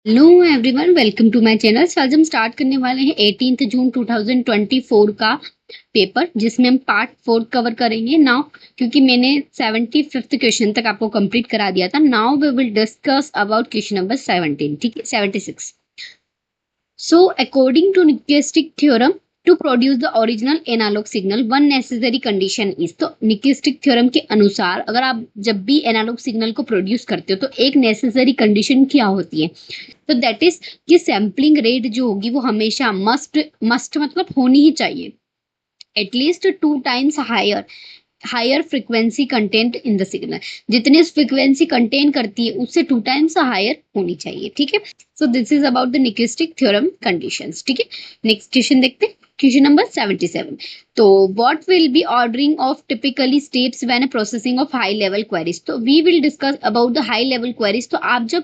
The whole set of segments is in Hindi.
Hello everyone, welcome to my channel. आज हम स्टार्ट करने वाले हैं 18 जून 2024 का पेपर, जिसमें हम पार्ट 4 कवर करेंगे नाउ। क्योंकि मैंने 75th क्वेश्चन तक आपको कंप्लीट करा दिया था। Now we will discuss about question number 17, ठीक है, 76। So, according to Nyquistic theorem, to produce the original analog signal, one necessary condition is। तो Nyquistic theorem के अनुसार अगर आप जब भी एनालॉग सिग्नल को प्रोड्यूस करते हो तो एक नेसेसरी कंडीशन क्या होती है? तो दैट इज कि सैम्पलिंग रेट जो होगी वो हमेशा मस्ट मतलब होनी ही चाहिए, at least 2 times higher frequency content in the signal. जितनी फ्रीक्वेंसी कंटेन करती है उससे 2 times हायर होनी चाहिए, ठीक है। So this is about the Nyquist theorem conditions, ठीक है। नेक्स्ट क्वेश्चन देखते हैं, क्वेश्चन नंबर 77। तो what will be ordering of typically steps when processing of high level queries. तो we will discuss about the high level queries. तो आप जब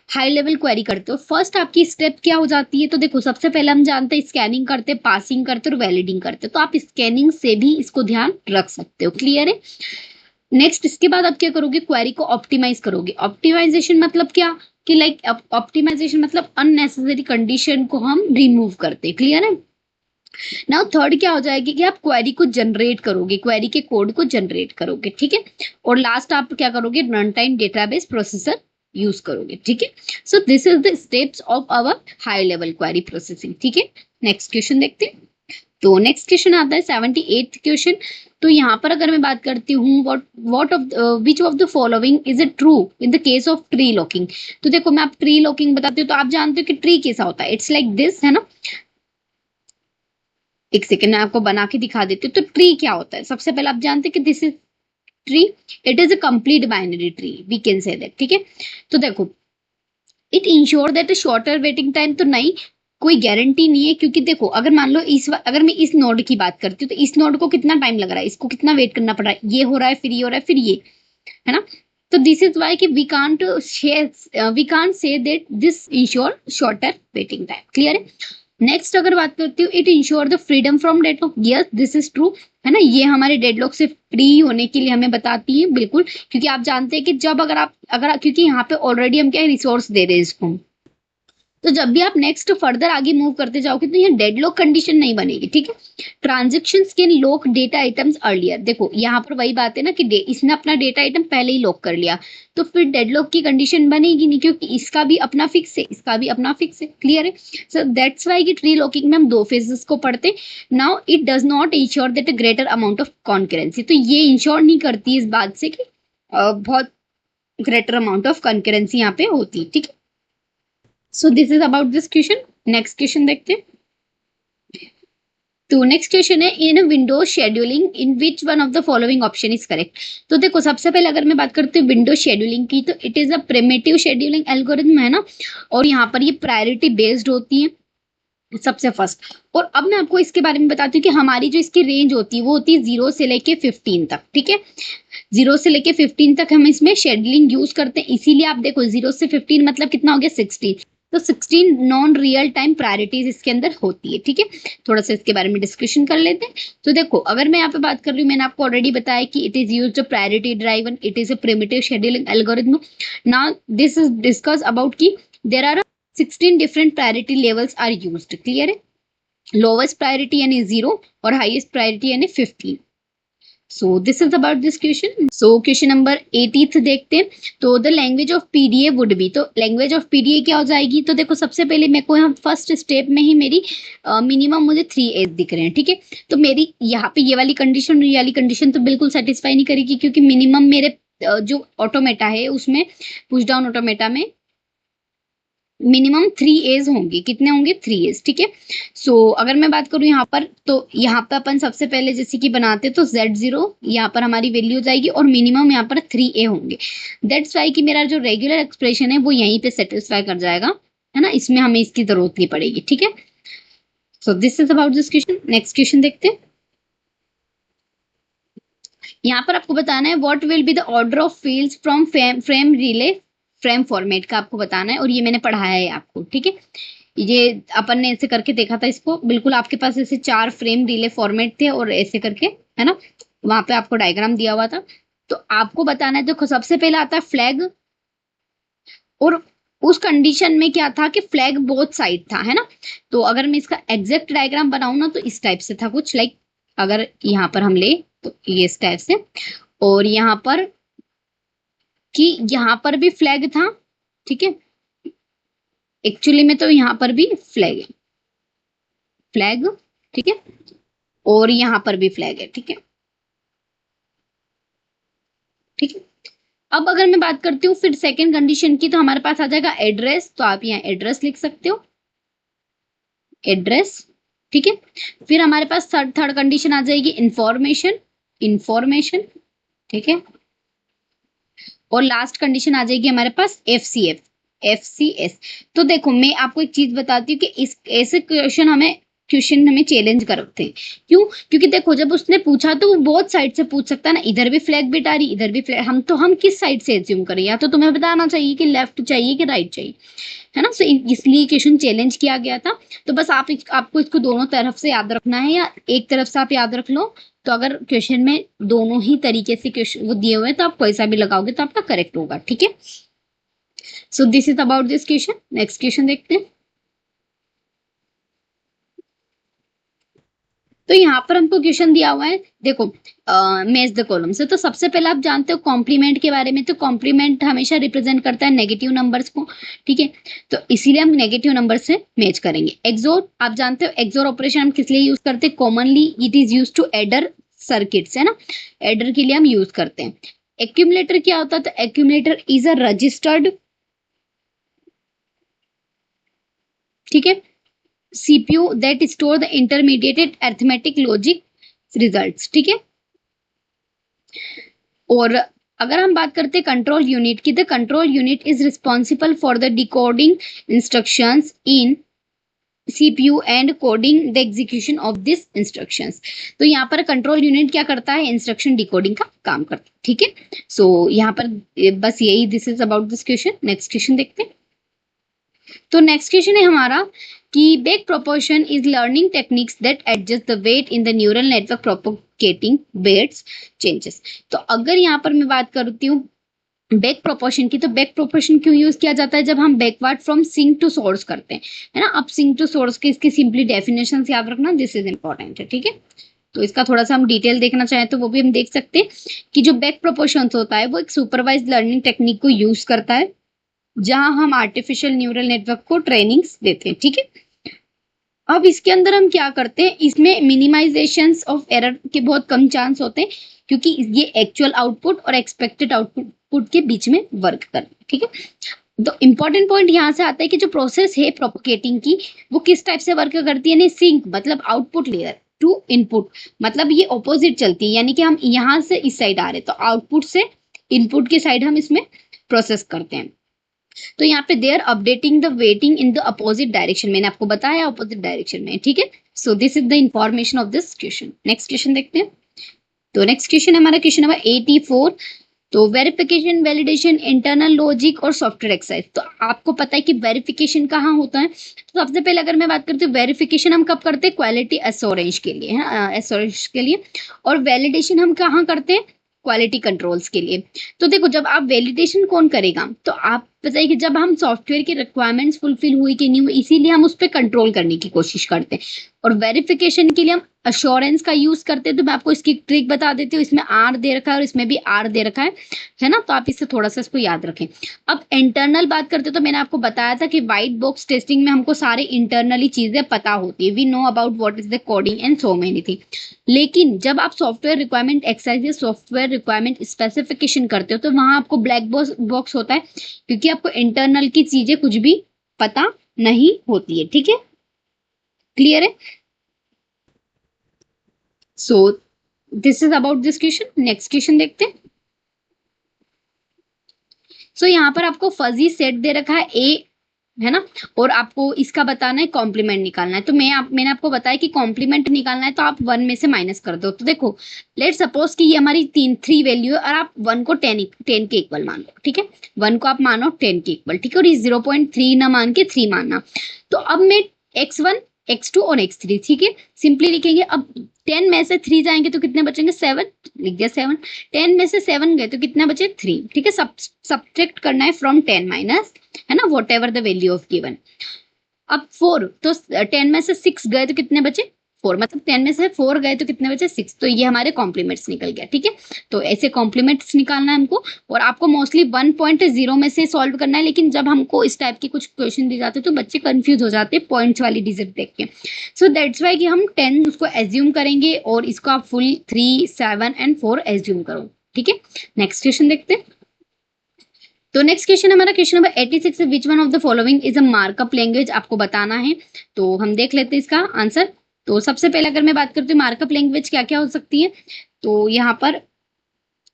हाई लेवल क्वेरी करते हो, फर्स्ट आपकी स्टेप क्या हो जाती है? तो देखो, सबसे पहले हम जानते हैं स्कैनिंग करते, पासिंग करते और वैलिडिंग करते। तो आप स्कैनिंग से भी इसको ध्यान रख सकते हो, क्लियर है। नेक्स्ट, इसके बाद आप क्या करोगे? क्वेरी को ऑप्टिमाइज करोगे। ऑप्टिमाइजेशन मतलब क्या? कि लाइक ऑप्टिमाइजेशन मतलब अननेसेसरी कंडीशन को हम रिमूव करते, क्लियर है। नाउ थर्ड क्या हो जाएगी कि आप क्वेरी को जनरेट करोगे, क्वेरी के कोड को जनरेट करोगे, ठीक है। और लास्ट आप क्या करोगे? Run time database processor use करोगे, ठीक है। So this is the steps of our high level query processing, ठीक है। नेक्स्ट क्वेश्चन देखते हैं। तो नेक्स्ट क्वेश्चन आता है 78th क्वेश्चन। तो यहाँ पर अगर मैं बात करती हूँ, what of which of the following is it true in the case of tree locking. तो देखो, मैं आप ट्री लॉकिंग बताती हूँ तो आप जानते हो कि ट्री कैसा होता है, इट्स लाइक दिस, है ना। एक सेकेंड मैं आपको बना के दिखा देती हूँ। तो ट्री क्या होता है? सबसे पहले आप जानते हैं कि this is tree, it is a complete binary tree, we can say that, ठीक है। तो देखो, it ensure that shorter waiting time तो नहीं, कोई गारंटी नहीं है। क्योंकि देखो, अगर मान लो अगर मैं इस नोड की बात करती हूँ तो इस नोड को कितना टाइम लग रहा है, इसको कितना वेट करना पड़ रहा है, ये हो रहा है, फिर ये हो रहा है, फिर ये, है ना। तो दिस इज वाई कि we can't say that this ensure shorter waiting time, clear है। नेक्स्ट अगर बात करती हूँ, it ensure the freedom from deadlock, yes this is true, है ना। ये हमारे डेडलॉक से फ्री होने के लिए हमें बताती है, बिल्कुल। क्योंकि आप जानते हैं कि जब क्योंकि यहाँ पे ऑलरेडी हम क्या रिसोर्स दे रहे हैं इसको, तो जब भी आप नेक्स्ट फर्दर आगे मूव करते जाओगे तो यहाँ डेडलॉक कंडीशन नहीं बनेगी, ठीक है। Transaction can lock data items earlier. देखो, यहाँ पर वही बात है ना कि इसने अपना डेटा आइटम पहले ही लॉक कर लिया, तो फिर डेडलॉक की कंडीशन बनेगी नहीं, क्योंकि इसका भी अपना फिक्स है, इसका भी अपना फिक्स है, क्लियर है। सो दैट्स वाई कि ट्री लॉकिंग में हम दो फेजेस को पढ़ते। Now it does not ensure that a greater amount of concurrency. तो ये इंश्योर नहीं करती इस बात से कि बहुत ग्रेटर अमाउंट ऑफ कॉन्करेंसी यहाँ पे होती है, ठीक है। So this is about this question. Next question देखते हैं। तो नेक्स्ट क्वेश्चन है, इन window scheduling in which one of the following option is correct. तो देखो, सबसे पहले अगर मैं बात करती हूँ विंडो शेड्यूलिंग की, तो it is a primitive scheduling algorithm, है ना। और यहाँ पर ये प्रायोरिटी बेस्ड होती है सबसे फर्स्ट। और अब मैं आपको इसके बारे में बताती हूँ कि हमारी जो इसकी रेंज होती है वो होती है 0 से लेके 15 तक, ठीक है। 0 से लेके 15 तक हम इसमें शेड्यूलिंग यूज करते हैं। इसीलिए आप देखो, 0 से 15 मतलब कितना हो गया? 16। तो 16 नॉन रियल टाइम प्रायोरिटीज इसके अंदर होती है, ठीक है। थोड़ा सा इसके बारे में डिस्कशन कर लेते हैं। तो देखो, अगर मैं यहाँ पे बात कर रही हूँ, मैंने आपको ऑलरेडी बताया कि it is use priority driven, it is a primitive scheduling algorithm. Now this is discuss about की there are 16 different priority levels are used, clear है। लोवेस्ट प्रायोरिटी यानी 0 और हाईएस्ट प्रायोरिटी यानी 15। So this is about this question. So question number 80 देखते हैं। तो the language of PDA would be. तो लैंग्वेज ऑफ पीडीए क्या हो जाएगी? तो देखो, सबसे पहले मेरे को यहाँ फर्स्ट स्टेप में ही मेरी मिनिमम मुझे 3 एज दिख रहे हैं, ठीक है। तो मेरी यहाँ पे ये वाली कंडीशन, ये वाली कंडीशन तो बिल्कुल सेटिस्फाई नहीं करेगी, क्योंकि मिनिमम मेरे जो ऑटोमेटा है उसमें, पुश डाउन ऑटोमेटा में मिनिमम 3 एज होंगे। कितने होंगे? 3 एज, ठीक है। सो अगर मैं बात करूं यहाँ पर, तो यहाँ पर अपन सबसे पहले जैसे कि बनाते तो Z0 यहाँ पर हमारी वैल्यू हो जाएगी और मिनिमम यहाँ पर 3A होंगे। दैट्स वाई कि मेरा जो रेगुलर एक्सप्रेशन है वो यहीं पे सेटिस्फाई कर जाएगा, है ना। इसमें हमें इसकी जरूरत नहीं पड़ेगी, ठीक है। So this is about this question. Next question देखते हैं। यहाँ पर आपको बताना है what will be the order of fields from frame relay frame format का आपको बताना है, और ये मैंने पढ़ाया है आपको, ठीक है। ये अपन ने ऐसे करके देखा था इसको, बिल्कुल आपके पास ऐसे 4 फ्रेम रिले फॉर्मेट थे और ऐसे करके, है ना, वहां पे आपको डायग्राम दिया हुआ था। तो आपको बताना है, देखो सबसे पहले आता है फ्लैग, और उस कंडीशन में क्या था कि फ्लैग बोथ साइड था, है ना। तो अगर मैं इसका एग्जैक्ट डायग्राम बनाऊं ना तो इस टाइप से था कुछ, लाइक अगर यहाँ पर हम ले तो ये इस टाइप से, और यहाँ पर कि यहाँ पर भी फ्लैग था, ठीक है। एक्चुअली में तो यहाँ पर भी फ्लैग है, फ्लैग, ठीक है, और यहाँ पर भी फ्लैग है, ठीक है, ठीक है। अब अगर मैं बात करती हूँ फिर सेकंड कंडीशन की, तो हमारे पास आ जाएगा एड्रेस, तो आप यहाँ एड्रेस लिख सकते हो, एड्रेस, ठीक है। फिर हमारे पास थर्ड कंडीशन आ जाएगी इंफॉर्मेशन, इंफॉर्मेशन, ठीक है। और लास्ट कंडीशन आ जाएगी हमारे पास एफसीएफ, एफसीएस। तो देखो मैं आपको एक चीज बताती हूँ कि इस ऐसे क्वेश्चन हमें चैलेंज करते हैं। क्यों? क्योंकि देखो जब उसने पूछा तो वो बहुत साइड से पूछ सकता है ना, इधर भी फ्लैग बिट आ रही, इधर भी फ्लैग, हम किस साइड से एज्यूम करें? या तो तुम्हें बताना चाहिए कि लेफ्ट चाहिए कि राइट चाहिए, है ना। सो इसलिए क्वेश्चन चैलेंज किया गया था। तो बस आपको इसको दोनों तरफ से याद रखना है, या एक तरफ से आप याद रख लो। तो अगर क्वेश्चन में दोनों ही तरीके से क्वेश्चन वो दिए हुए हैं तो आप कोई सा भी लगाओगे तो आपका करेक्ट होगा, ठीक है। So this is about this question. Next question देखते हैं। तो यहाँ पर हमको क्वेश्चन दिया हुआ है, देखो मैच द कॉलम से। तो सबसे पहले आप जानते हो कॉम्प्लीमेंट के बारे में, तो कॉम्प्लीमेंट हमेशा रिप्रेजेंट करता है नेगेटिव नंबर्स को, ठीक है। तो इसीलिए हम नेगेटिव नंबर से मैच करेंगे। एक्सोर, आप जानते हो एक्सोर ऑपरेशन हम किस लिए यूज करते हैं? Commonly it is use to adder circuits, है ना, एडर के लिए हम यूज करते हैं। एक्यूमुलेटर क्या होता है? तो एक्यूमुलेटर इज अ रजिस्टर्ड, ठीक है, CPU that store the intermediate arithmetic logic results, ठीक है। और अगर हम बात करते हैं कंट्रोल यूनिट की, the control unit is responsible for the decoding instructions in CPU and coding the execution of this instructions. तो यहाँ पर कंट्रोल यूनिट क्या करता है? इंस्ट्रक्शन डिकोडिंग का काम करता है, ठीक है। सो यहाँ पर बस यही, this is about this question. Next question देखते हैं। तो नेक्स्ट क्वेश्चन है हमारा कि back proportion is learning techniques that adjust the weight in the neural network propagating weights changes. तो अगर यहाँ पर मैं बात करती हूँ बैक प्रोपोर्शन की, तो बैक प्रोपोर्शन क्यों यूज किया जाता है? जब हम backward from sink to source करते हैं, है ना। अब सिंक टू सोर्स के इसकी सिंपली डेफिनेशन याद रखना, दिस इज इंपॉर्टेंट है, ठीक है। तो इसका थोड़ा सा हम डिटेल देखना चाहें तो वो भी हम देख सकते हैं कि जो बैक प्रोपोर्शन होता है वो एक सुपरवाइज लर्निंग टेक्निक को यूज करता है, जहां हम आर्टिफिशियल न्यूरल नेटवर्क को ट्रेनिंग्स देते हैं, ठीक है। अब इसके अंदर हम क्या करते हैं, इसमें मिनिमाइजेशन ऑफ एरर के बहुत कम चांस होते हैं, क्योंकि ये एक्चुअल आउटपुट और एक्सपेक्टेड आउटपुट के बीच में वर्क करते हैं, ठीक है। तो इंपॉर्टेंट पॉइंट यहाँ से आता है कि जो प्रोसेस है प्रोपोगेटिंग की वो किस टाइप से वर्क करती है, सिंक मतलब आउटपुट लेयर टू इनपुट, मतलब ये ऑपोजिट चलती है, यानी कि हम यहाँ से इस साइड आ रहे हैं तो आउटपुट से इनपुट की साइड हम इसमें प्रोसेस करते हैं। तो यहाँ पे there updating the weighting in the opposite direction, मैंने आपको बताया अपोजिट डायरेक्शन में, ठीक है। So this is the information of this question. Next question देखते हैं। तो नेक्स्ट क्वेश्चन हमारा क्वेश्चन नंबर 84। तो वेरिफिकेशन, वैलिडेशन, इंटरनल लॉजिक और सॉफ्टवेयर एक्सरसाइज। तो आपको पता है कि वेरिफिकेशन कहाँ होता है। तो सबसे पहले अगर मैं बात करती हूँ वेरिफिकेशन हम कब करते हैं? क्वालिटी एश्योरेंस के लिए, है एश्योरेंस के लिए। और वैलिडेशन हम कहाँ करते हैं? क्वालिटी कंट्रोल्स के लिए। तो देखो जब आप वैलिडेशन कौन करेगा, तो आप बताइए कि जब हम सॉफ्टवेयर की रिक्वायरमेंट्स फुलफिल हुई कि नहीं हुई, इसीलिए हम उस पर कंट्रोल करने की कोशिश करते हैं। और वेरिफिकेशन के लिए हम अश्योरेंस का यूज करते हैं। तो मैं आपको इसकी ट्रिक बता देती हूँ, इसमें आर दे रखा है और इसमें भी आर दे रखा है ना। तो आप इससे थोड़ा सा इसको याद रखें। अब इंटरनल बात करते हैं, तो मैंने आपको बताया था कि व्हाइट बॉक्स टेस्टिंग में हमको सारे इंटरनली चीजें पता होती है, we know about what is the coding and so many thing. लेकिन जब आप सॉफ्टवेयर रिक्वायरमेंट एक्सरसाइज या सॉफ्टवेयर रिक्वायरमेंट स्पेसिफिकेशन करते हो तो वहां आपको ब्लैक बॉक्स होता है, क्योंकि आपको इंटरनल की चीजें कुछ भी पता नहीं होती है, ठीक है। क्लियर है? So this is about this question. Next question देखते हैं। सो यहाँ पर आपको फजी सेट दे रखा है ए, है ना, और आपको इसका बताना है कॉम्प्लीमेंट निकालना है। तो मैंने आपको बताया कि कॉम्प्लीमेंट निकालना है तो आप 1 में से माइनस कर दो। तो देखो लेट सपोज कि ये हमारी 3 वैल्यू है और आप 1 को 10 के इक्वल मान लो, ठीक है। 1 को आप मानो 10 के इक्वल, ठीक है। और ये 0.3 ना मान के 3 मानना। तो अब मैं x1 x2 और x3, ठीक है। सिंपली लिखेंगे। अब 10 में से 3 जाएंगे तो कितने बचेंगे? 7, लिख दिया 7। 10 में से 7 गए तो कितने बचे? 3, ठीक है। सब्ट्रैक्ट करना है फ्रॉम 10 माइनस, है ना, what ever the value of given. अब 4, तो 10 में से 6 गए तो कितने बचे? 4, मतलब 10 में से 4 गए तो कितने बचे? 6। तो ये हमारे कॉम्प्लीमेंट्स निकल गया, ठीक है। तो ऐसे कॉम्प्लीमेंट्स निकालना है हमको, और आपको मोस्टली 1.0 में से सॉल्व करना है। लेकिन जब हमको इस टाइप के कुछ क्वेश्चन दिए जाते हैं तो बच्चे कंफ्यूज हो जाते हैं पॉइंट्स वाली डिजिट देख के। सो दैट्स वाई कि हम 10 उसको एज्यूम करेंगे और इसको आप फुल 3, 7 एंड 4 एज्यूम करो, ठीक है। नेक्स्ट क्वेश्चन देखते हैं। तो नेक्स्ट क्वेश्चन हमारा क्वेश्चन नंबर 86 है, विच one of the following is a markup language, आपको बताना है। तो हम देख लेते हैं इसका आंसर। तो सबसे पहले अगर मैं बात करती हूँ मार्कअप लैंग्वेज क्या क्या हो सकती है, तो यहाँ पर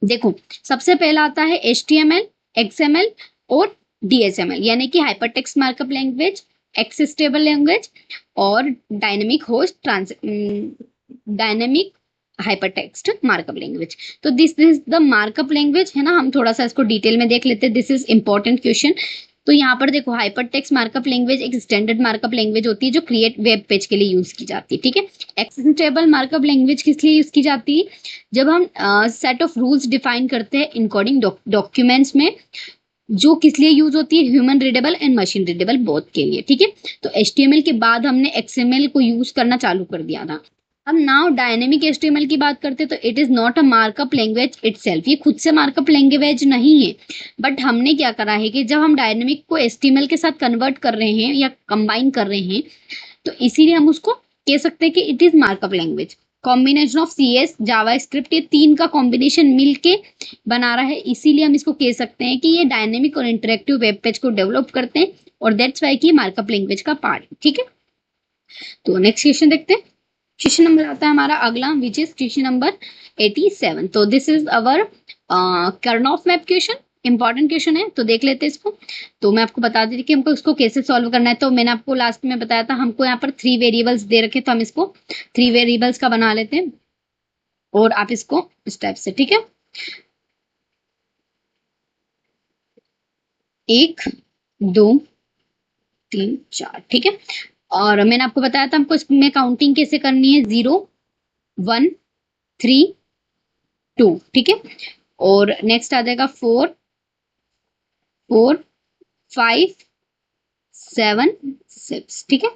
देखो सबसे पहला आता है HTML, XML और DHML, यानी कि hypertext markup language, access table language और डायनेमिक हाइपरटेक्स्ट मार्कअप लैंग्वेज। तो this is the markup language, है ना। हम थोड़ा सा इसको डिटेल में देख लेते हैं, दिस इज इंपॉर्टेंट क्वेश्चन। तो यहाँ पर देखो हाइपरटेक्स्ट मार्कअप लैंग्वेज एक स्टैंडर्ड मार्कअप लैंग्वेज होती है जो क्रिएट वेब पेज के लिए यूज की जाती है, ठीक है। एक्सेसिबल मार्कअप लैंग्वेज किस लिए यूज की जाती है? जब हम सेट ऑफ रूल्स डिफाइन करते हैं इनकोडिंग डॉक्यूमेंट्स में, जो किस लिए यूज होती है? Human readable and machine readable both के लिए, ठीक है। तो HTML के बाद हमने XML को यूज करना चालू कर दिया था। अब नाउ डायनेमिक HTML की बात करते हैं तो it is not a markup language itself, ये खुद से मार्कअप लैंग्वेज नहीं है। बट हमने क्या करा है कि जब हम डायनेमिक को HTML के साथ कन्वर्ट कर रहे हैं या कंबाइन कर रहे हैं, तो इसीलिए हम उसको कह सकते हैं कि it is markup language. Combination of CS, Java script, ये 3 का कॉम्बिनेशन मिलके बना रहा है, इसीलिए हम इसको कह सकते हैं कि ये डायनेमिक और इंटरेक्टिव वेब पेज को डेवलप करते हैं, और दैट्स वाई की मार्कअप लैंग्वेज का पार्ट, ठीक है। तो नेक्स्ट क्वेश्चन देखते हैं। क्वेश्चन नंबर आता है हमारा अगला, विच इज क्वेश्चन नंबर 87। तो this is our Karnaugh map question, important question है, तो देख लेते हैं इसको। तो मैं आपको बता देती कि हमको इसको कैसे सॉल्व करना है। तो मैंने आपको लास्ट में बताया था, हमको यहाँ पर 3 वेरिएबल्स दे रखे, तो हम इसको 3 वेरिएबल्स का बना लेते हैं, और आप इसको इस टाइप से, ठीक है। 1, 2, 3, 4, ठीक है। और मैंने आपको बताया था हमको इसमें काउंटिंग कैसे करनी है, 0, 1, 3, 2, ठीक है। और नेक्स्ट आ जाएगा 4, 4, 5, 7, 6, ठीक है।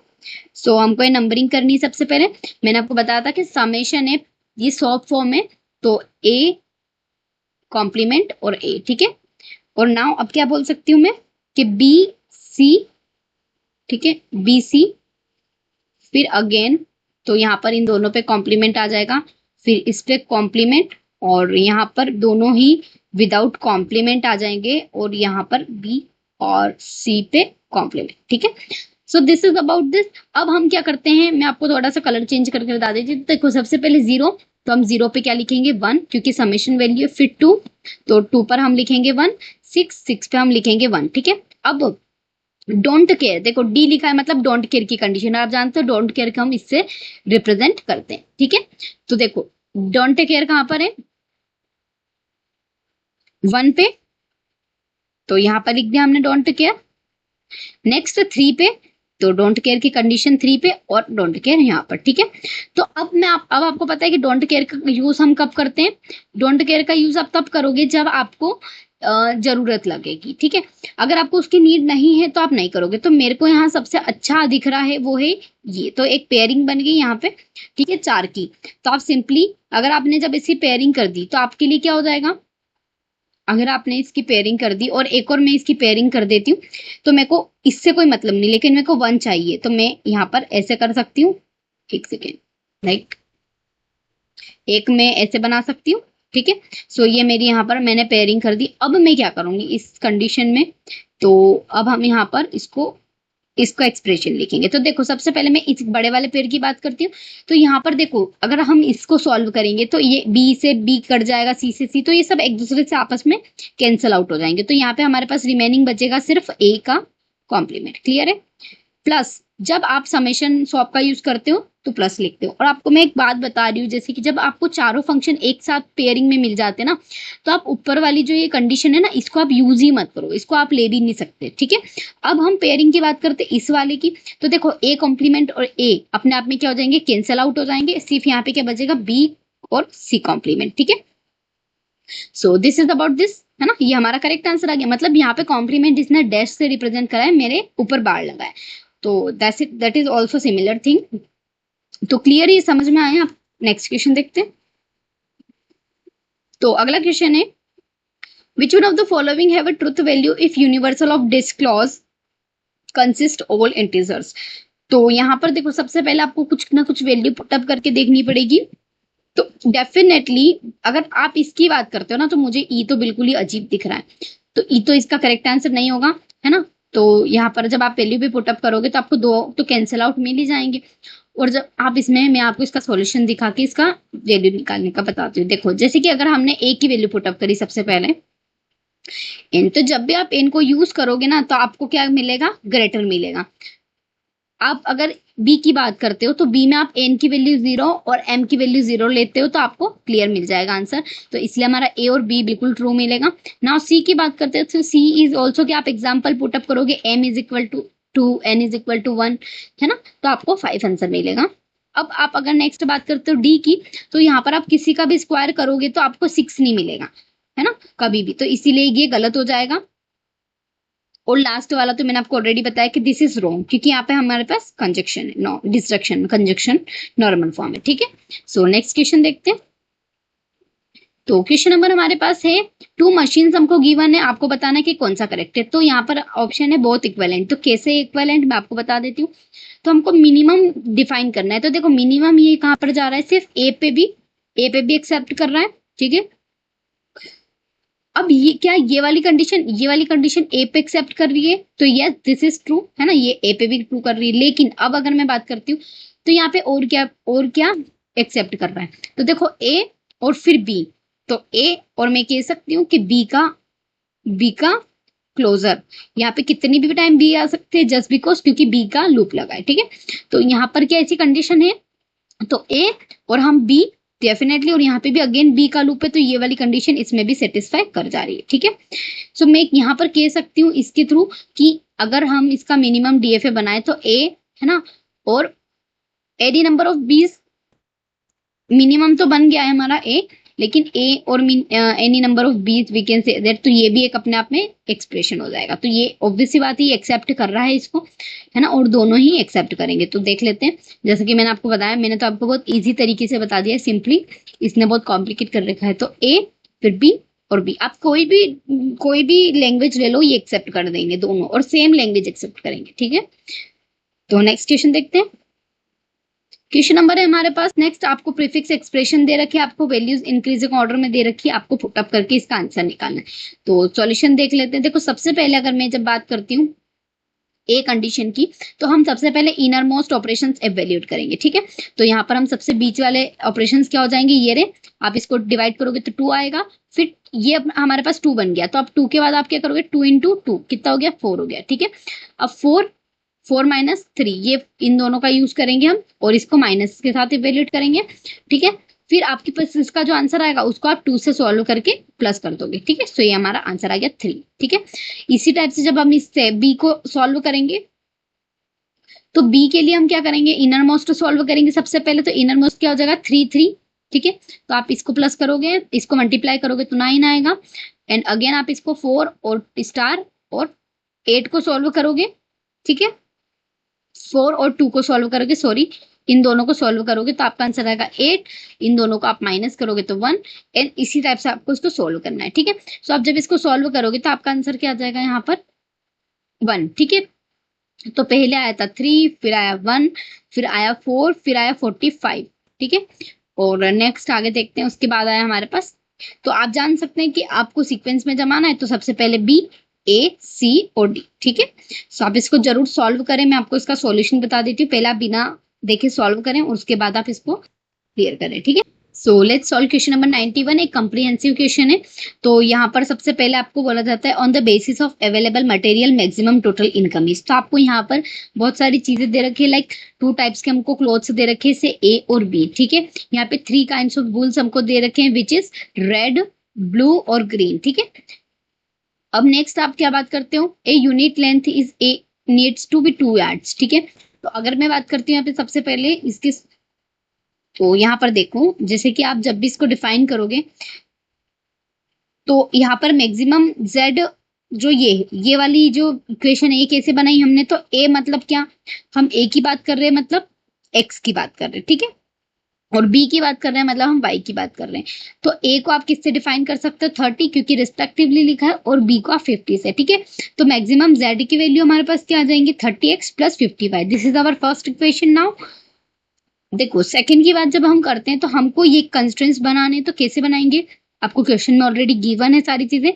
सो हमको ये नंबरिंग करनी है। सबसे पहले मैंने आपको बताया था कि समेशन है, ये सॉफ्ट फॉर्म है, तो A कॉम्प्लीमेंट और A, ठीक है। और नाउ अब क्या बोल सकती हूँ मैं कि BC, ठीक है, BC, फिर अगेन, तो यहाँ पर इन दोनों पे कॉम्प्लीमेंट आ जाएगा, फिर इस पे कॉम्प्लीमेंट, और यहाँ पर दोनों ही विदाउट कॉम्प्लीमेंट आ जाएंगे, और यहाँ पर B और C पे कॉम्प्लीमेंट, ठीक है। So this is about this. अब हम क्या करते हैं, मैं आपको थोड़ा सा कलर चेंज करके बता देती हूँ। देखो सबसे पहले 0, तो हम 0 पे क्या लिखेंगे? 1, क्योंकि समेशन वैल्यू है। फिर 2, तो 2 पर हम लिखेंगे 1, 6 पे हम लिखेंगे 1, ठीक है। अब डोंट केयर, देखो D लिखा है मतलब डोंट केयर की कंडीशन, आप जानते हो डोंट केयर को हम इससे रिप्रेजेंट करते हैं, ठीक है। तो देखो डोंट केयर कहां पर है? 1 पे, तो यहां पर लिख दिया हमने डोंट केयर। नेक्स्ट 3 पे, तो डोंट केयर की कंडीशन 3 पे, और डोंट केयर यहाँ पर, ठीक है। तो अब आपको पता है कि डोंट केयर का यूज हम कब करते हैं? डोंट केयर का यूज आप तब करोगे जब आपको जरूरत लगेगी, ठीक है। अगर आपको उसकी नीड नहीं है तो आप नहीं करोगे। तो मेरे को यहाँ सबसे अच्छा दिख रहा है वो है ये, तो एक पेयरिंग बन गई यहाँ पे, ठीक है, 4 की। तो आप सिंपली अगर आपने जब इसकी पेयरिंग कर दी तो आपके लिए क्या हो जाएगा? अगर आपने इसकी पेयरिंग कर दी और एक और मैं इसकी पेयरिंग कर देती हूँ, तो मेरे को इससे कोई मतलब नहीं, लेकिन मेरे को 1 चाहिए, तो मैं यहाँ पर ऐसे कर सकती हूँ, एक सेकेंड, लाइक एक मैं ऐसे बना सकती हूँ, ठीक है। सो ये मेरी यहाँ पर मैंने पेयरिंग कर दी। अब मैं क्या करूंगी इस कंडीशन में, तो अब हम यहाँ पर इसको एक्सप्रेशन लिखेंगे। तो देखो सबसे पहले मैं इस बड़े वाले पेड़ की बात करती हूँ। तो यहाँ पर देखो अगर हम इसको सॉल्व करेंगे तो ये B से B कट जाएगा, C से C, तो ये सब एक दूसरे से आपस में कैंसिल आउट हो जाएंगे। तो यहाँ पे हमारे पास रिमेनिंग बचेगा सिर्फ A का कॉम्प्लीमेंट, क्लियर है। प्लस जब आप समेशन स्वैप का यूज करते हो तो प्लस लिखते हो। और आपको मैं एक बात बता रही हूँ, जैसे कि जब आपको चारों फंक्शन एक साथ पेयरिंग में मिल जाते हैं ना, तो आप ऊपर वाली जो ये कंडीशन है ना, इसको आप यूज ही मत करो, इसको आप ले भी नहीं सकते, ठीक है। अब हम पेयरिंग की बात करते हैं इस वाले की। तो देखो ए कॉम्प्लीमेंट और ए अपने आप में क्या हो जाएंगे, कैंसल आउट हो जाएंगे, सिर्फ यहाँ पे क्या बचेगा, बी और सी कॉम्प्लीमेंट, ठीक है। So this is about this, है ना, ये हमारा करेक्ट आंसर आ गया। मतलब यहाँ पे कॉम्प्लीमेंट जिसने डैश से रिप्रेजेंट करा है, मेरे ऊपर बार लगा है, तो that is also similar thing. तो क्लियर, ये समझ में आया। आप नेक्स्ट क्वेश्चन देखते हैं। तो अगला क्वेश्चन है, विच one of the following have a truth value if universal of this clause consist all integers. तो यहाँ पर देखो, सबसे पहले आपको कुछ ना कुछ वैल्यू पुटअप करके देखनी पड़ेगी। तो डेफिनेटली अगर आप इसकी बात करते हो ना, तो मुझे ई तो बिल्कुल ही अजीब दिख रहा है, तो ई तो इसका करेक्ट आंसर नहीं होगा, है ना। तो यहाँ पर जब आप वैल्यू भी पुटअप करोगे तो आपको दो तो कैंसिल आउट मिल ही जाएंगे। और जब आप इसमें, मैं आपको इसका सॉल्यूशन दिखा के इसका वैल्यू निकालने का बताती हूँ। देखो, जैसे कि अगर हमने ए की वैल्यू पुटअप करी सबसे पहले एन, तो जब भी आप एन को यूज करोगे ना, तो आपको क्या मिलेगा, ग्रेटर मिलेगा। आप अगर बी की बात करते हो, तो बी में आप एन की वैल्यू 0 और एम की वैल्यू 0 लेते हो, तो आपको क्लियर मिल जाएगा आंसर। तो इसलिए हमारा ए और बी बिल्कुल ट्रू मिलेगा। नाउ सी की बात करते हो, तो सी इज ऑल्सो कि आप एग्जाम्पल पुटअप करोगे, M is equal to 2, N is equal to 1, है ना, तो आपको 5 आंसर मिलेगा। अब आप अगर नेक्स्ट बात करते हो डी की, तो यहाँ पर आप किसी का भी स्क्वायर करोगे तो आपको 6 नहीं मिलेगा, है ना, कभी भी, तो इसीलिए ये गलत हो जाएगा। और लास्ट वाला तो मैंने आपको ऑलरेडी बताया कि दिस इज रॉन्ग, क्योंकि यहाँ पे हमारे पास कंजक्शन है, no distraction, conjunction normal form है, ठीक है। सो नेक्स्ट क्वेश्चन देखते हैं। तो क्वेश्चन नंबर हमारे पास है, टू मशीन्स हमको गिवन है, आपको बताना है कि कौन सा करेक्ट है। तो यहाँ पर ऑप्शन है बोथ इक्विवेलेंट। तो कैसे इक्विवेलेंट, मैं आपको बता देती हूँ। तो हमको मिनिमम डिफाइन करना है। तो देखो, मिनिमम ये कहाँ पर जा रहा है, सिर्फ ए पे भी एक्सेप्ट कर रहा है, ठीक है। अब ये क्या, ये वाली कंडीशन ए पे एक्सेप्ट कर रही है, तो यस दिस इज ट्रू, है ना, ये ए पे भी ट्रू कर रही है। लेकिन अब अगर मैं बात करती हूँ, तो यहाँ पे और क्या एक्सेप्ट कर रहा है। तो देखो, ए और फिर बी, तो ए और मैं कह सकती हूँ कि बी का क्लोजर, यहाँ पे कितनी भी टाइम बी आ सकते हैं, जस्ट बिकॉज क्योंकि बी का लूप लगा है, ठीक है। तो यहाँ पर क्या ऐसी कंडीशन है, तो ए और हम बी डेफिनेटली, और यहाँ पे भी अगेन बी का लूप है, तो ये वाली कंडीशन इसमें भी सेटिस्फाई कर जा रही है, ठीक है। सो मैं यहाँ पर कह सकती हूँ इसके थ्रू कि अगर हम इसका मिनिमम डीएफए बनाए तो ए, है ना, और एडी नंबर ऑफ बीज, मिनिमम तो बन गया है हमारा ए, लेकिन ए और एनी नंबर ऑफ बीज वी कैन से दैट, तो ये भी एक अपने आप में एक्सप्रेशन हो जाएगा। तो ये ऑब्वियस सी बात है, ये एक्सेप्ट कर रहा है इसको, है ना, और दोनों ही एक्सेप्ट करेंगे। तो देख लेते हैं, जैसे कि मैंने आपको बताया, मैंने तो आपको बहुत इजी तरीके से बता दिया सिंपली, इसने बहुत कॉम्प्लिकेट कर रखा है। तो ए फिर बी और बी, आप कोई भी लैंग्वेज ले लो, ये एक्सेप्ट कर देंगे दोनों, और सेम लैंग्वेज एक्सेप्ट करेंगे, ठीक है। तो नेक्स्ट क्वेश्चन देखते हैं। क्वेश्चन नंबर है हमारे पास नेक्स्ट, आपको प्रीफिक्स एक्सप्रेशन दे रखी है, आपको वैल्यूज इंक्रीजिंग ऑर्डर में दे रखी है, आपको पुटअप करके इसका आंसर निकालना है। तो सॉल्यूशन देख लेते हैं। देखो, सबसे पहले अगर मैं जब बात करती हूँ ए कंडीशन की, तो हम सबसे पहले इनर मोस्ट ऑपरेशंस एवेल्यूएट करेंगे, ठीक है। तो यहाँ पर हम सबसे बीच वाले ऑपरेशंस क्या हो जाएंगे, ये रे, आप इसको डिवाइड करोगे तो 2 आएगा, फिर ये हमारे पास 2 बन गया, तो अब 2 के बाद आप क्या करोगे, 2 इंटू 2 कितना हो गया, 4 हो गया, ठीक है। अब 4 माइनस 3, ये इन दोनों का यूज करेंगे हम, और इसको माइनस के साथ इवेल्यूएट करेंगे, ठीक है। फिर आपके पास इसका जो आंसर आएगा उसको आप 2 से सॉल्व करके प्लस कर दोगे, ठीक है। सो ये हमारा आंसर आ गया 3, ठीक है। इसी टाइप से जब हम इससे बी को सॉल्व करेंगे, तो बी के लिए हम क्या करेंगे, इनर मोस्ट सॉल्व करेंगे सबसे पहले। तो इनर मोस्ट क्या हो जाएगा, 3 3, ठीक है। तो आप इसको प्लस करोगे, इसको मल्टीप्लाई करोगे तो 9 आएगा, एंड अगेन आप इसको 4 और स्टार और 8 को सॉल्व करोगे, ठीक है। 4 और 2 को सॉल्व करोगे, सॉरी, इन दोनों को सॉल्व करोगे तो आपका आंसर आएगा 8, इन दोनों को आप माइनस करोगे तो 1, एंड इसी टाइप से आपको इसको सॉल्व करना है, ठीक है। सो आप जब इसको सॉल्व करोगे तो आपका आंसर क्या आ जाएगा, यहाँ पर 1, ठीक है। तो पहले आया था 3, फिर आया 1, फिर आया 4, फिर आया 45, ठीक है। और नेक्स्ट आगे देखते हैं, उसके बाद आया हमारे पास, तो आप जान सकते हैं कि आपको सीक्वेंस में जमाना है, तो सबसे पहले बी, ए, सी और डी, ठीक है। सो आप इसको जरूर सॉल्व करें, मैं आपको इसका सॉल्यूशन बता देती हूँ, पहले आप बिना देखे सॉल्व करें और उसके बाद आप इसको क्लियर करें, ठीक है। So let's solve question number 91। एक कॉम्प्रिहेंसिव क्वेश्चन है। तो यहाँ पर सबसे पहले आपको बोला जाता है on the basis of available material maximum total income is. तो आपको यहाँ पर बहुत सारी चीजें दे रखी है, लाइक टू टाइप्स के हमको क्लोथ्स दे रखे से ए और बी, ठीक है। यहाँ पे 3 काइंड्स ऑफ वूल्स हमको दे रखे हैं विच इज रेड, ब्लू और ग्रीन, ठीक है। अब नेक्स्ट आप क्या बात करते हो, a unit length is A needs to be 2 yards, ठीक है। तो अगर मैं बात करती हूँ यहाँ पे सबसे पहले इसके, तो यहाँ पर देखो जैसे कि आप जब भी इसको डिफाइन करोगे तो यहाँ पर मैक्सिमम जेड जो ये वाली जो इक्वेशन है ये कैसे बनाई हमने, तो ए मतलब क्या, हम ए की बात कर रहे हैं मतलब एक्स की बात कर रहे हैं, ठीक है। और बी की बात कर रहे हैं मतलब हम वाई की बात कर रहे हैं। तो ए को आप किससे डिफाइन कर सकते हो, 30 क्योंकि रिस्पेक्टिवली लिखा है, और बी को आप 50 से, ठीक है। तो मैक्सिमम जेड की वैल्यू हमारे पास क्या आ जाएंगे, 30x plus 50y। This is our first equation. Now देखो सेकंड की बात जब हम करते हैं तो हमको ये कंस्ट्रेंट्स बनाने, तो कैसे बनाएंगे, आपको क्वेश्चन में ऑलरेडी गिवन है सारी चीजें।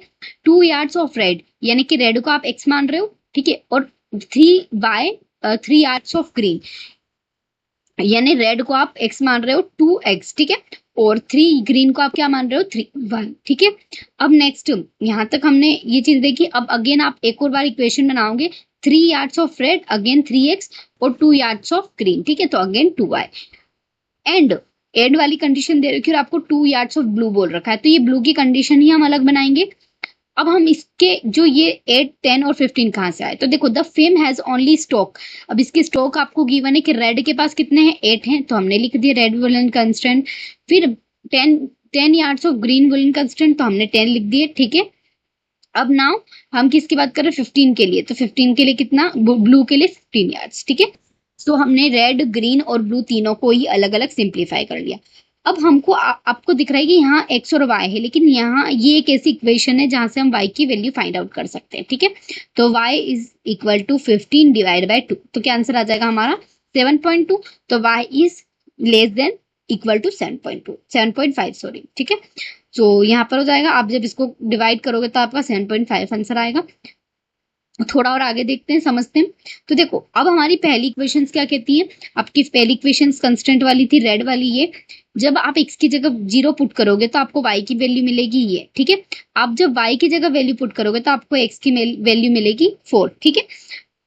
2 yards ऑफ रेड, यानी कि रेड को आप एक्स मान रहे हो, ठीक है। और 3 yards ऑफ ग्रीन, यानी रेड को आप एक्स मान रहे हो 2x, ठीक है। और 3 ग्रीन को आप क्या मान रहे हो 3y, ठीक है। अब नेक्स्ट यहां तक हमने ये चीज देखी। अब अगेन आप एक और बार इक्वेशन बनाओगे, 3 yards of red again 3x और 2 yards ऑफ ग्रीन, ठीक है। तो अगेन 2y एंड वाली कंडीशन दे रखी है और आपको 2 yards ऑफ ब्लू बोल रखा है, तो ये ब्लू की कंडीशन ही हम अलग बनाएंगे। अब हम इसके जो ये 8, 10 और 15 कहाँ से आए, तो देखो the fame has only stock. अब इसके स्टॉक आपको गिवन है कि रेड के पास कितने हैं, 8 हैं, तो हमने लिख दिया रेड वुलन कंस्टेंट। फिर 10 yards of green woollen constant, तो हमने 10 लिख दिए, ठीक है। अब नाउ हम किसकी बात कर रहे हैं, 15 के लिए, तो 15 के लिए कितना, ब्लू के लिए 15 yards, ठीक है। तो हमने रेड, ग्रीन और ब्लू तीनों को ही अलग अलग सिंप्लीफाई कर लिया। अब हमको आपको दिख रहा है कि यहाँ x और y है, लेकिन यहाँ ये एक ऐसी इक्वेशन है जहां से हम y की वैल्यू फाइंड आउट कर सकते हैं, ठीक है। तो y is equal to 15 divide by 2, तो क्या आंसर आ जाएगा हमारा 7.2। तो y is less than equal to 7.5 sorry, ठीक है। तो यहाँ पर हो जाएगा, आप जब इसको डिवाइड करोगे तो आपका 7.5 आंसर आएगा। थोड़ा और आगे देखते हैं, समझते हैं। तो देखो अब हमारी पहली इक्वेशंस क्या कहती है, आपकी पहली इक्वेशंस कंस्टेंट वाली थी रेड वाली, ये जब आप x की जगह 0 पुट करोगे तो आपको y की वैल्यू मिलेगी ये, ठीक है। आप जब y की जगह वैल्यू पुट करोगे तो आपको x की वैल्यू मिलेगी 4, ठीक है।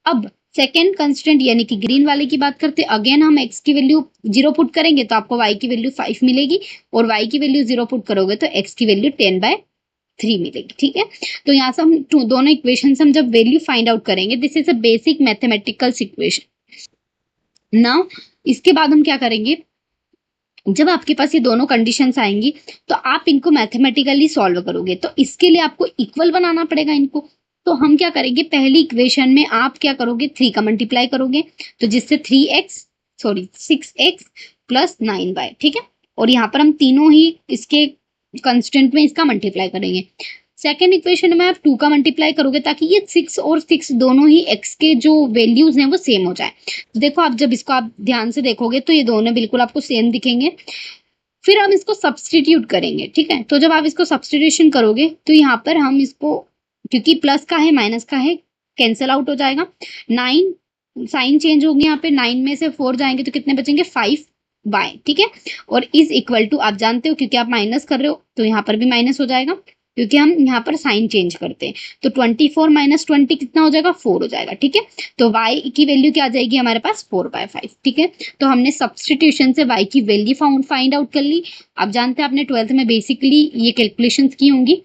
अब सेकेंड कंस्टेंट यानी कि ग्रीन वाले की बात करते हैं, अगेन हम x की वैल्यू 0 पुट करेंगे तो आपको y की वैल्यू 5 मिलेगी, और y की वैल्यू 0 पुट करोगे तो x की वैल्यू 10/3 मिलेगी, ठीक है। तो यहाँ से हम दोनों इक्वेशन हम जब वैल्यू फाइंड आउट करेंगे, this is a basic mathematical equation. Now इसके बाद हम क्या करेंगे, जब आपके पास ये दोनों कंडीशंस आएंगी तो आप इनको मैथमेटिकली सॉल्व करोगे, तो इसके लिए आपको इक्वल बनाना पड़ेगा इनको। तो हम क्या करेंगे, पहली इक्वेशन में आप क्या करोगे, 3 का मल्टीप्लाई करोगे, तो जिससे 6x प्लस 9y, ठीक है। और यहाँ पर हम तीनों ही इसके कंस्टेंट में इसका मल्टीप्लाई करेंगे। सेकेंड इक्वेशन में आप 2 का मल्टीप्लाई करोगे ताकि ये 6 और 6 दोनों ही x के जो वैल्यूज हैं वो सेम हो जाए। तो देखो आप जब इसको आप ध्यान से देखोगे तो ये दोनों बिल्कुल आपको सेम दिखेंगे। फिर हम इसको सब्सटीट्यूट करेंगे, ठीक है। तो जब आप इसको सब्सटीट्यूशन करोगे तो यहाँ पर हम इसको, क्योंकि प्लस का है माइनस का है, कैंसिल आउट हो जाएगा। 9 साइन चेंज होंगे, यहाँ पे 9 में से 4 जाएंगे तो कितने बचेंगे 5y, ठीक है। और इज इक्वल टू, आप जानते हो क्योंकि आप माइनस कर रहे हो तो यहाँ पर भी माइनस हो जाएगा, क्योंकि हम यहाँ पर साइन चेंज करते हैं। तो 24 माइनस 20 कितना हो जाएगा, 4 हो जाएगा, ठीक है। तो y की वैल्यू क्या आ जाएगी हमारे पास 4/5, ठीक है। तो हमने सब्सटीट्यूशन से y की वैल्यू फाइंड आउट कर ली। आप जानते हैं आपने 12th में बेसिकली ये कैलकुलेशंस की होंगी।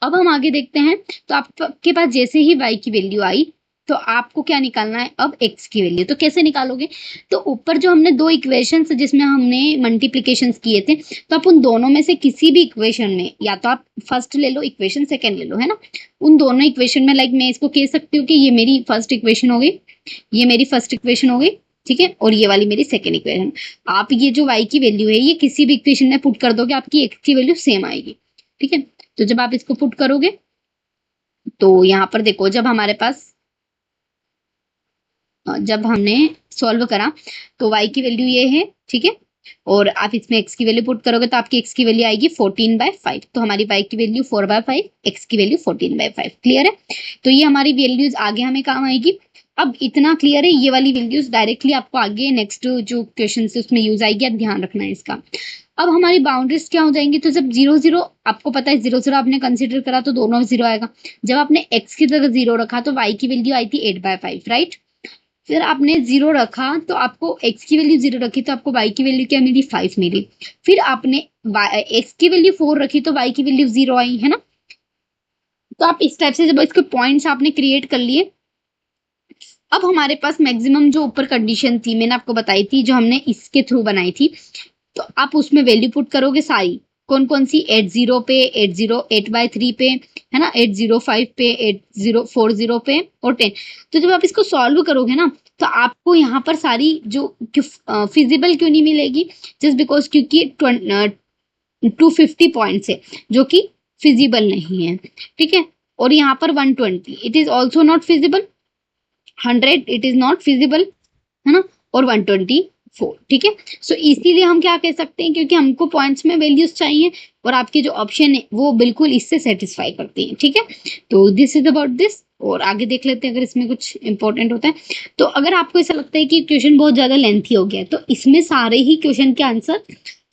अब हम आगे देखते हैं, तो आपके पास जैसे ही y की वैल्यू आई तो आपको क्या निकालना है, अब x की वैल्यू। तो कैसे निकालोगे, तो ऊपर जो हमने 2 इक्वेशंस जिसमें हमने मल्टीप्लिकेशंस किए थे, तो आप उन दोनों में से किसी भी इक्वेशन में, या तो आप फर्स्ट ले लो इक्वेशन, सेकंड ले लो, है ना। उन दोनों इक्वेशन में लाइक मैं इसको कह सकती हूँ कि ये मेरी फर्स्ट इक्वेशन हो गई, ये मेरी फर्स्ट इक्वेशन हो गई, ठीक है। और ये वाली मेरी सेकेंड इक्वेशन। आप ये जो y की वैल्यू है ये किसी भी इक्वेशन में पुट कर दोगे, आपकी x की वैल्यू सेम आएगी, ठीक है। तो जब आप इसको पुट करोगे तो यहाँ पर देखो, जब हमने सॉल्व करा तो y की वैल्यू ये है, ठीक है। और आप इसमें x की वैल्यू पुट करोगे तो आपकी x की वैल्यू आएगी 14/5। तो हमारी y की वैल्यू 4/5, x की वैल्यू 14/5। क्लियर है। तो ये हमारी वैल्यूज आगे हमें काम आएगी। अब इतना क्लियर है, ये वाली वैल्यूज डायरेक्टली आपको आगे नेक्स्ट जो क्वेश्चन है उसमें यूज आएगी, आप ध्यान रखना है इसका। अब हमारी बाउंड्रीज क्या हो जाएंगी, तो जब 0 0 आपको पता है 0 0 आपने कंसिडर करा तो दोनों 0 आएगा। जब आपने x की जगह 0 रखा तो y की वैल्यू आई थी 8/5, राइट। फिर आपने 0 रखा तो आपको x की वैल्यू 0 रखी तो आपको y की वैल्यू क्या मिली, 5 मिली। फिर आपने x की वैल्यू 4 रखी तो y की वैल्यू 0 आई, है ना। तो आप इस टाइप से जब इसके पॉइंट्स आपने क्रिएट कर लिए, अब हमारे पास मैक्सिमम जो ऊपर कंडीशन थी मैंने आपको बताई थी, जो हमने इसके थ्रू बनाई थी, तो आप उसमें वैल्यू पुट करोगे सारी, कौन कौन सी, 80 पे, 8/3 पे, है ना, 805 पे, 8040 पे और 10। तो जब आप इसको सॉल्व करोगे ना, तो आपको यहाँ पर सारी जो फिजिबल क्यों नहीं मिलेगी, जस्ट बिकॉज क्योंकि 250 पॉइंट्स है जो कि फिजिबल नहीं है, ठीक है। और यहाँ पर 120 it is also not feasible, 100 it is not feasible, है ना, और 124, ठीक है। सो इसीलिए हम क्या कह सकते हैं, क्योंकि हमको पॉइंट्स में वैल्यूज चाहिए और आपके जो ऑप्शन है वो बिल्कुल इससे सेटिस्फाई करते हैं, ठीक है। तो दिस इज अबाउट दिस, और आगे देख लेते हैं अगर इसमें कुछ इंपॉर्टेंट होता है। तो अगर आपको ऐसा लगता है कि क्वेश्चन बहुत ज्यादा लेंथी हो गया है, तो इसमें सारे ही क्वेश्चन के आंसर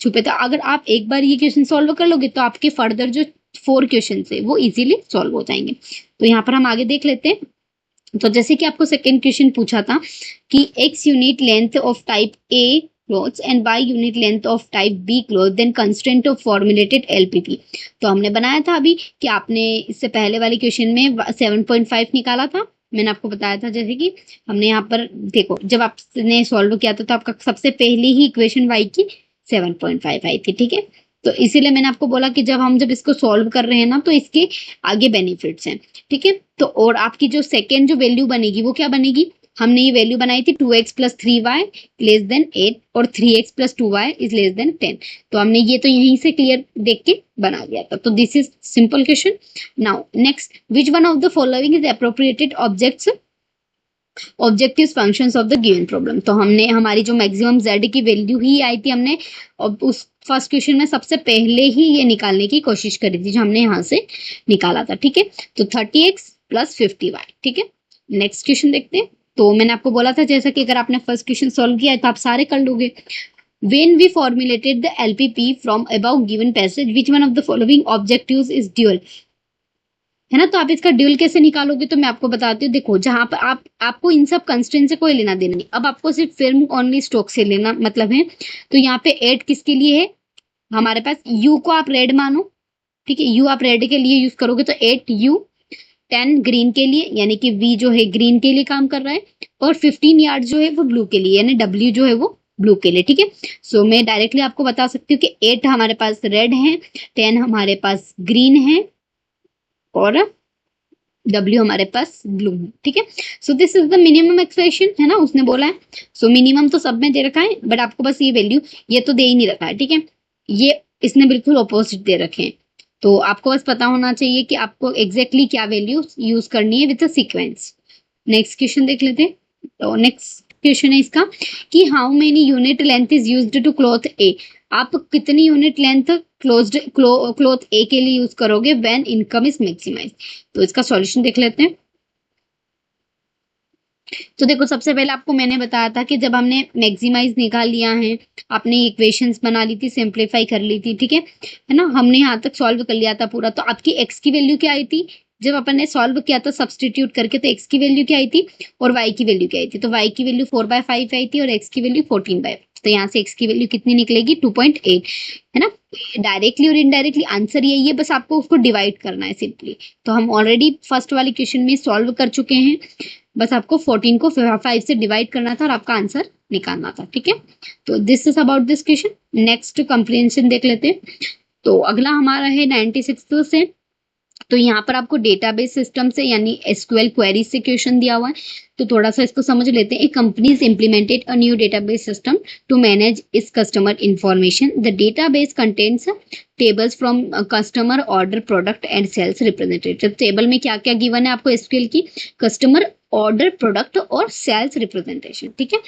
छुपे थे। अगर आप एक बार ये क्वेश्चन सॉल्व कर लोगे तो आपके फर्दर जो 4 क्वेश्चन है वो इजीली सॉल्व हो जाएंगे। तो यहाँ पर हम आगे देख लेते हैं। तो जैसे कि आपको सेकेंड क्वेश्चन पूछा था कि x unit length of type A cloths and y unit length of type B cloth, then constraint of formulated LPP। तो हमने बनाया था अभी कि आपने इससे पहले वाले क्वेश्चन में 7.5 निकाला था, मैंने आपको बताया था। जैसे कि हमने यहाँ पर देखो, जब आपने सॉल्व किया था तो आपका सबसे पहले ही इक्वेशन y की 7.5 आई थी, ठीक है। तो इसीलिए मैंने आपको बोला कि जब इसको सॉल्व कर रहे हैं ना, तो इसके आगे बेनिफिट्स हैं, ठीक है। तो और आपकी जो सेकेंड जो वैल्यू बनेगी वो क्या बनेगी, हमने ये वैल्यू बनाई थी 2x + 3y लेस देन 8 और 3x + 2y is less then 10। तो हमने ये तो यहीं से क्लियर देख के बना लिया था। तो this is simple question. Now next, which one of the following is appropriated objective functions of the given problem. तो हमने हमारी जो मैक्सिमम z की वैल्यू ही आई थी, हमने उस फर्स्ट क्वेश्चन में सबसे पहले ही ये निकालने की कोशिश करी थी, जो हमने यहाँ से निकाला था, ठीक है। तो 30x + 50y, ठीक है। नेक्स्ट क्वेश्चन देखते हैं। तो मैंने आपको बोला था जैसा कि अगर आपने फर्स्ट क्वेश्चन सॉल्व किया है तो आप सारे कर लोगे। When we formulated the LPP from above given passage, which one of the following objectives is dual? है ना। तो आप इसका ड्यूल कैसे निकालोगे, तो मैं आपको बताती हूँ। देखो, जहां पर आपको इन सब कंस्ट्रेंट से कोई लेना देना नहीं, अब आपको सिर्फ फिल्म ओनली स्टोक से लेना मतलब है। तो यहाँ पे 8 किसके लिए है, हमारे पास u को आप रेड मानो, ठीक है, u आप रेड के लिए यूज करोगे तो 8u, 10 ग्रीन के लिए यानी कि v जो है ग्रीन के लिए काम कर रहा है, और 15 यार्ड जो है वो ब्लू के लिए, यानी w जो है वो ब्लू के लिए, ठीक है। सो मैं डायरेक्टली आपको बता सकती हूँ कि 8 हमारे पास रेड है, 10 हमारे पास ग्रीन है और W हमारे पास ब्लू है, ठीक है। So this is the minimum expression, है ना, उसने बोला है। सो मिनिमम तो सब में दे रखा है, बट आपको बस ये वैल्यू ये तो दे ही नहीं रखा है, ठीक है। ये इसने बिल्कुल ऑपोजिट दे रखे हैं। तो आपको बस पता होना चाहिए कि आपको एग्जैक्टली क्या वैल्यू यूज करनी है with a sequence. Next question देख लेते हैं। तो नेक्स्ट क्वेश्चन है इसका कि how many unit length is used to cloth A. आप कितनी यूनिट लेंथ क्लॉथ ए के लिए यूज करोगे व्हेन इनकम इज मैक्सिमाइज। तो इसका सॉल्यूशन देख लेते हैं। तो देखो, सबसे पहले आपको मैंने बताया था कि जब हमने मैक्सिमाइज निकाल लिया है, आपने इक्वेशंस बना ली थी, सिंप्लीफाई कर ली थी, ठीक है ना, हमने यहाँ तक सॉल्व कर लिया था पूरा। तो आपकी एक्स की वैल्यू क्या आई थी, जब अपन ने सॉल्व किया था सब्सटीट्यूट करके, तो एक्स की वैल्यू क्या आई थी और वाई की वैल्यू क्या आई थी। तो वाई की वैल्यू 4/5 आई थी और एक्स की वैल्यू 14/5। तो यहाँ से एक्स की वैल्यू कितनी निकलेगी, 2.8, है ना। डायरेक्टली और इनडायरेक्टली आंसर यही है, बस आपको उसको डिवाइड करना है सिंपली। तो हम ऑलरेडी फर्स्ट वाले क्वेश्चन में सॉल्व कर चुके हैं, बस आपको 14 को 5 से डिवाइड करना था और आपका आंसर निकालना था, ठीक है। तो this is about this question. Next comprehension देख लेते हैं। तो अगला हमारा है 96 से। तो यहाँ पर आपको डेटाबेस सिस्टम से यानी एसक्यूएल क्वेरी से क्वेश्चन दिया हुआ है, तो थोड़ा सा इसको समझ लेते हैं। Companies implemented a new database system to manage its customer information. The database contains tables from customer, order, product and sales representative. Table में क्या क्या गिवन है आपको एसक्यूएल की, कस्टमर, ऑर्डर, प्रोडक्ट और सेल्स रिप्रेजेंटेशन, ठीक है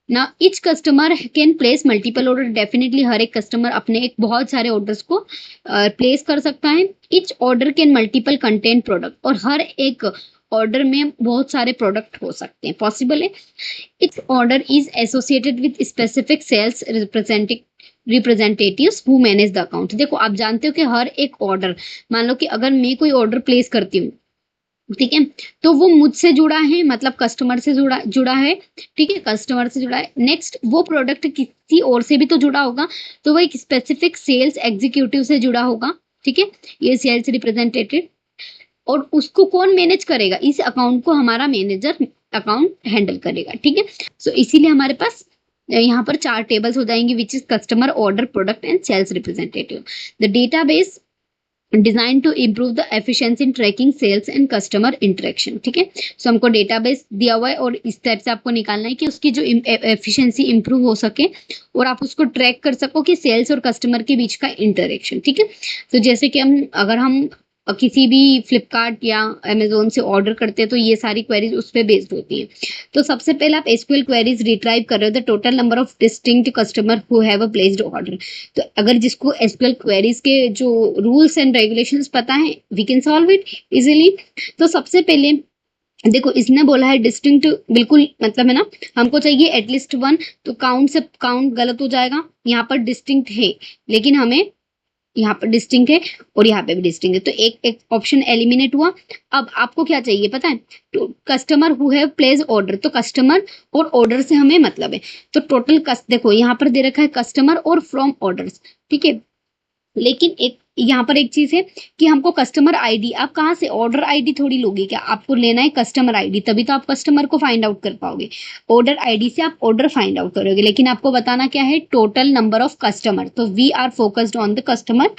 ना। Each customer can place multiple order, definitely हर एक कस्टमर अपने एक बहुत सारे ऑर्डर्स को प्लेस कर सकता है। Etch order can multiple content product, और हर एक ऑर्डर में बहुत सारे प्रोडक्ट हो सकते हैं, पॉसिबल है। Etch order is associated with specific sales representative, representatives who manage the account. देखो आप जानते हो कि हर एक ऑर्डर, मान लो कि अगर मैं कोई ऑर्डर प्लेस करती हूँ, ठीक है, तो वो मुझसे जुड़ा है, मतलब कस्टमर से जुड़ा जुड़ा है, ठीक है, कस्टमर से जुड़ा है। नेक्स्ट वो प्रोडक्ट किसी और से भी तो जुड़ा होगा, तो वो एक स्पेसिफिक सेल्स एग्जीक्यूटिव से जुड़ा होगा, ठीक है, ये सेल्स रिप्रेजेंटेटिव। और उसको कौन मैनेज करेगा, इस अकाउंट को हमारा मैनेजर अकाउंट हैंडल करेगा, ठीक है। सो इसीलिए हमारे पास यहाँ पर 4 टेबल्स हो जाएंगे, which is customer, order, product and sales representative. The database design to improve the efficiency in tracking sales and customer interaction, ठीक है। सो हमको डेटाबेस दिया हुआ है और इस टाइप से आपको निकालना है कि उसकी जो एफिशिएंसी इंप्रूव हो सके और आप उसको ट्रैक कर सको कि सेल्स और कस्टमर के बीच का इंटरेक्शन, ठीक है। तो जैसे कि अगर हम किसी भी फ्लिपकार्ट या अमेजोन से ऑर्डर करते हैं तो ये सारी क्वेरीज उस पर बेस्ड होती हैं। तो सबसे पहले आप एसक्यूएल क्वेरीज रिट्राइव कर रहे हो the total number of distinct customer who have a placed order. तो अगर जिसको एसक्यूएल क्वेरीज के जो रूल्स एंड रेगुलेशंस पता है, we can solve it easily. तो सबसे पहले देखो इसने बोला है डिस्टिंक्ट, बिल्कुल मतलब है ना, हमको चाहिए एटलीस्ट 1, तो काउंट से काउंट गलत हो जाएगा। यहाँ पर डिस्टिंक्ट है लेकिन हमें यहाँ पर डिस्टिंक्ट है और यहाँ पे भी डिस्टिंक्ट है, तो एक ऑप्शन एलिमिनेट हुआ। अब आपको क्या चाहिए पता है, तो customer who have place order, तो कस्टमर और ऑर्डर से हमें मतलब है। तो टोटल देखो यहाँ पर दे रखा है कस्टमर और फ्रॉम ऑर्डर्स, ठीक है। लेकिन एक यहाँ पर एक चीज है कि हमको कस्टमर आईडी, आप कहाँ से ऑर्डर आईडी थोड़ी लोगे, क्या आपको लेना है कस्टमर आईडी, तभी तो आप कस्टमर को फाइंड आउट कर पाओगे। ऑर्डर आईडी से आप ऑर्डर फाइंड आउट करोगे, लेकिन आपको बताना क्या है, टोटल नंबर ऑफ कस्टमर। तो we are focused on the customer,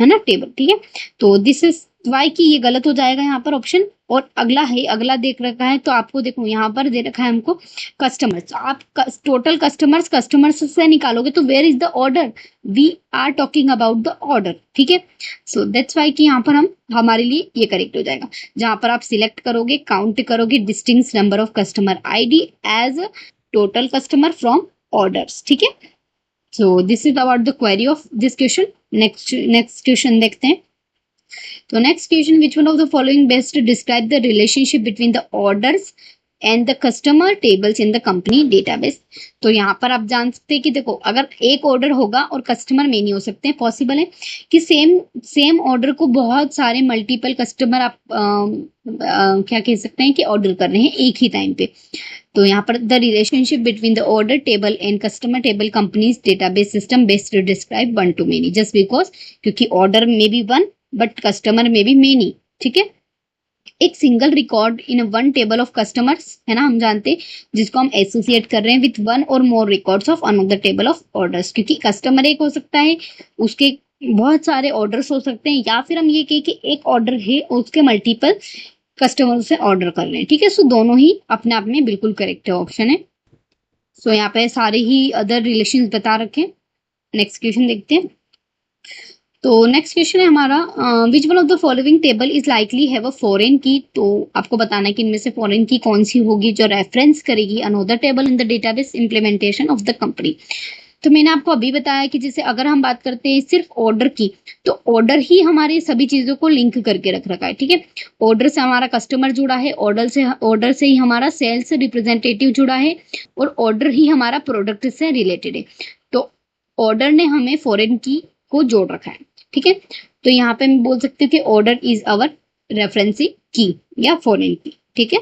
है ना, टेबल, ठीक है। तो दिस इज वाई की ये गलत हो जाएगा यहाँ पर ऑप्शन। और अगला है, अगला देख रखा है तो आपको देखो यहाँ पर दे रखा है हमको कस्टमर्स, आप टोटल कस्टमर्स से निकालोगे तो where is the order, we are talking about the order, ठीक है। सो दैट्स वाई कि यहाँ पर हम हमारे लिए ये करेक्ट हो जाएगा, जहां पर आप सिलेक्ट करोगे, काउंट करोगे distinct number of customer ID as total customer from orders, ठीक है। So this is about the query of this question. Next question देखते हैं। तो next question, which one of the following best describe the relationship between the orders and the customer tables in the company database. तो यहाँ पर आप जान सकते हैं कि देखो अगर एक ऑर्डर होगा और कस्टमर में नहीं हो सकते हैं, पॉसिबल है कि सेम ऑर्डर को बहुत सारे मल्टीपल कस्टमर आप क्या कह सकते हैं कि ऑर्डर कर रहे हैं एक ही टाइम पे। तो यहाँ पर the relationship between the order table and customer table companies database system best describe 1 to many, just because क्योंकि ऑर्डर में भी 1 बट कस्टमर में भी मेनी, ठीक है। एक single record in one table of customers, है ना, हम जानते हैं जिसको हम एसोसिएट कर रहे हैं with 1 or more records of another table of orders, क्योंकि कस्टमर एक हो सकता है, उसके बहुत सारे ऑर्डर्स हो सकते हैं, या फिर हम ये कहें कि एक ऑर्डर है उसके मल्टीपल कस्टमर से ऑर्डर कर रहे हैं, ठीक है। सो दोनों ही अपने आप में बिल्कुल करेक्ट ऑप्शन है। सो यहाँ पे सारे ही अदर रिलेशन बता रखे। नेक्स्ट क्वेश्चन देखते हैं। तो नेक्स्ट क्वेश्चन है हमारा, विच one of the following table is likely have a foreign की। तो आपको बताना है कि इनमें से फॉरेन की कौन सी होगी जो रेफरेंस करेगी another table in the database implementation of the company. तो मैंने आपको अभी बताया कि जैसे अगर हम बात करते हैं सिर्फ ऑर्डर की, तो ऑर्डर ही हमारी सभी चीजों को लिंक करके रख रखा है, ठीक है। ऑर्डर से हमारा कस्टमर जुड़ा है, ऑर्डर से ही हमारा सेल्स रिप्रेजेंटेटिव जुड़ा है, और ऑर्डर ही हमारा प्रोडक्ट से रिलेटेड है। तो ऑर्डर ने हमें फॉरेन की को जोड़ रखा है, ठीक है। तो यहाँ पे हम बोल सकते हैं कि ऑर्डर इज अवर रेफरेंसिंग की या फॉरेन की, ठीक है।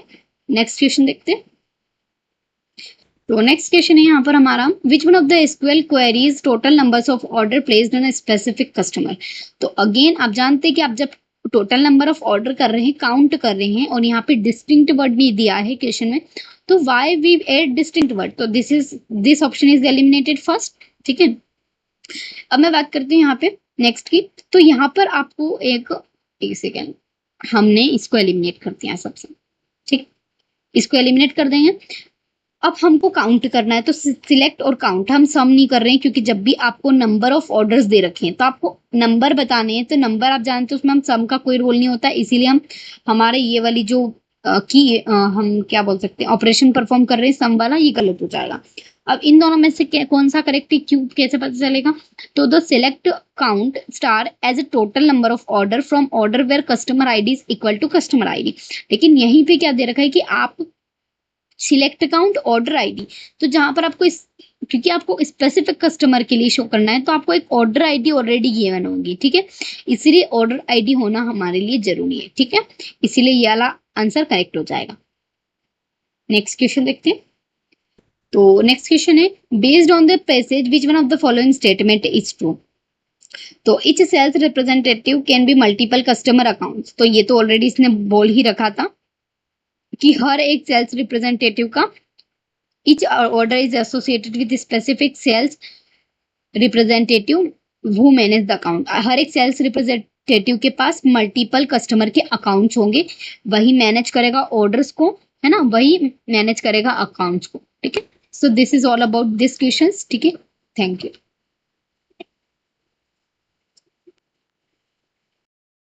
नेक्स्ट क्वेश्चन देखते हैं। तो नेक्स्ट क्वेश्चन है यहाँ पर हमारा, विच one of the SQL queries total numbers of order placed on a specific customer. तो अगेन आप जानते हैं कि आप जब टोटल नंबर ऑफ ऑर्डर कर रहे हैं, काउंट कर रहे हैं, और यहाँ पे डिस्टिंक्ट वर्ड भी दिया है क्वेश्चन में, तो why we add distinct word, तो this option is eliminated first, ठीक है। अब मैं बात करती हूँ यहाँ पे नेक्स्ट की। तो यहाँ पर आपको एक सेकेंड, हमने इसको एलिमिनेट कर दिया सबसे, ठीक, इसको एलिमिनेट कर देंगे। अब हमको काउंट करना है, तो सिलेक्ट और काउंट, हम सम नहीं कर रहे हैं क्योंकि जब भी आपको नंबर ऑफ ऑर्डर्स दे रखे हैं तो आपको नंबर बताने हैं, तो नंबर आप जानते हो उसमें हम सम का कोई रोल नहीं होता, इसीलिए हम हमारे ये वाली जो हम क्या बोल सकते हैं ऑपरेशन परफॉर्म कर रहे हैं सम वाला, ये गलत हो जाएगा। अब इन दोनों में से कौन सा करेक्ट है, क्यों कैसे पता चलेगा, तो the select count star as a total number of order from order where customer ID is equal to customer ID. लेकिन यहीं पे क्या दे रखा है कि आप सिलेक्ट अकाउंट ऑर्डर आईडी, तो जहां पर आपको क्योंकि आपको स्पेसिफिक कस्टमर के लिए शो करना है तो आपको एक ऑर्डर आईडी ऑलरेडी गिवन होगी, ठीक है, इसीलिए ऑर्डर आईडी होना हमारे लिए जरूरी है, ठीक है, इसीलिए ये वाला आंसर करेक्ट हो जाएगा। नेक्स्ट क्वेश्चन देखते हैं। तो नेक्स्ट क्वेश्चन है, based on the passage which one of the following statement is true. तो each sales representative can be multiple customer accounts, तो ये तो ऑलरेडी इसने बोल ही रखा था कि हर एक सेल्स रिप्रेजेंटेटिव का each order is associated with specific sales representative who manage the account। हर एक सेल्स रिप्रेजेंटेटिव के पास मल्टीपल कस्टमर के अकाउंट्स होंगे, वही मैनेज करेगा ऑर्डर्स को, है ना, वही मैनेज करेगा अकाउंट्स को, ठीक है। So this is all about this questions, ठीक है, थैंक यू।